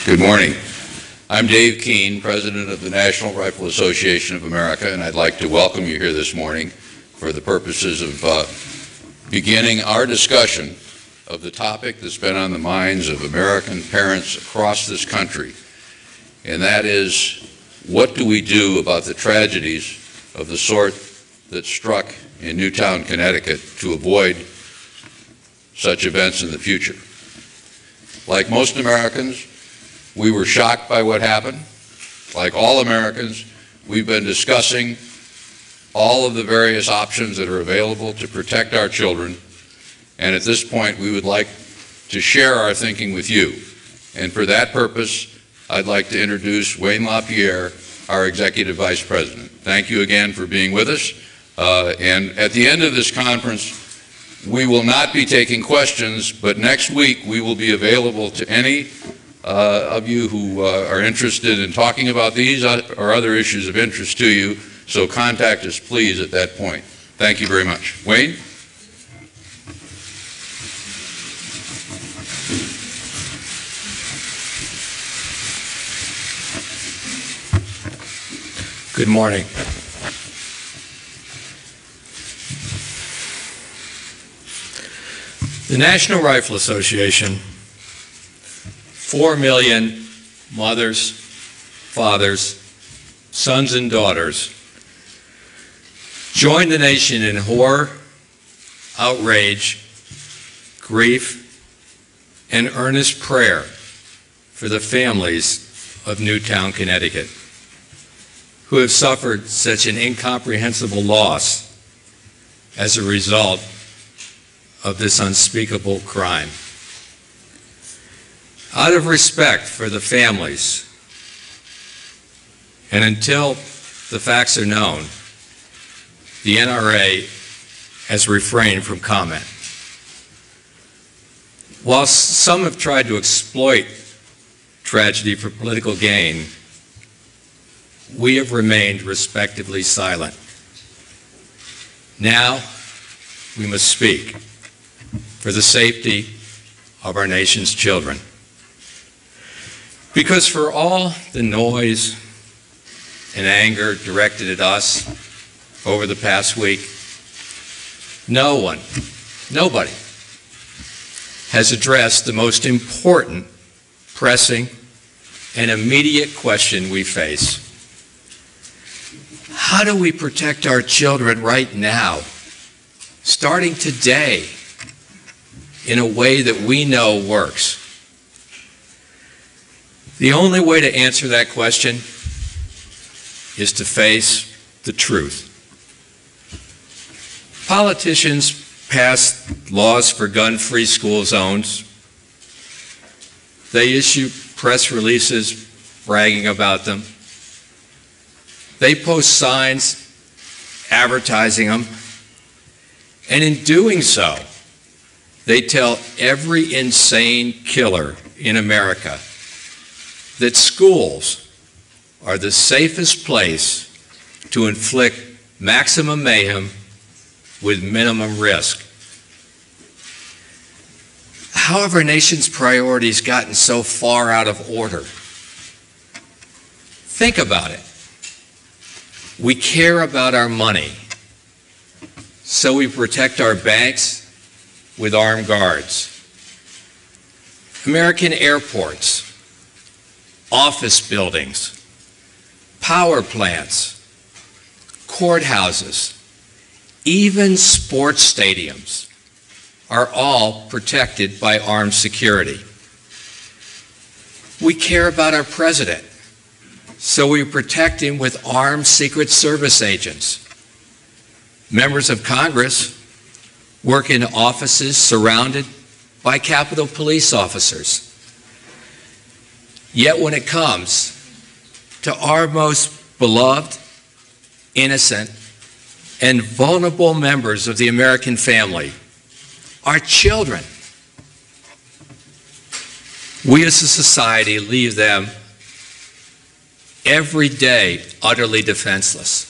Good morning. I'm Dave Keene, President of the National Rifle Association of America, and I'd like to welcome you here this morning for the purposes of beginning our discussion of the topic that's been on the minds of American parents across this country, and that is, what do we do about the tragedies of the sort that struck in Newtown, Connecticut, to avoid such events in the future? Like most Americans, we were shocked by what happened. Like all Americans, we've been discussing all of the various options that are available to protect our children, and at this point we would like to share our thinking with you. And for that purpose, I'd like to introduce Wayne LaPierre, our Executive Vice President. Thank you again for being with us. And at the end of this conference, we will not be taking questions, but next week we will be available to any of you who are interested in talking about these or other issues of interest to you, so contact us please at that point. Thank you very much. Wayne? Good morning. The National Rifle Association, 4 million mothers, fathers, sons and daughters, joined the nation in horror, outrage, grief, and earnest prayer for the families of Newtown, Connecticut, who have suffered such an incomprehensible loss as a result of this unspeakable crime. Out of respect for the families, and until the facts are known, the NRA has refrained from comment. While some have tried to exploit tragedy for political gain, we have remained respectfully silent. Now, we must speak for the safety of our nation's children. Because for all the noise and anger directed at us over the past week, nobody has addressed the most important, pressing, and immediate question we face. How do we protect our children right now, starting today, in a way that we know works? The only way to answer that question is to face the truth. Politicians pass laws for gun-free school zones. They issue press releases bragging about them. They post signs advertising them. And in doing so, they tell every insane killer in America that schools are the safest place to inflict maximum mayhem with minimum risk. How have our nation's priorities gotten so far out of order? Think about it. We care about our money, so we protect our banks with armed guards. American airports, office buildings, power plants, courthouses, even sports stadiums are all protected by armed security. We care about our president, so we protect him with armed Secret Service agents. Members of Congress work in offices surrounded by Capitol Police officers. Yet when it comes to our most beloved, innocent, and vulnerable members of the American family, our children, we as a society leave them every day utterly defenseless.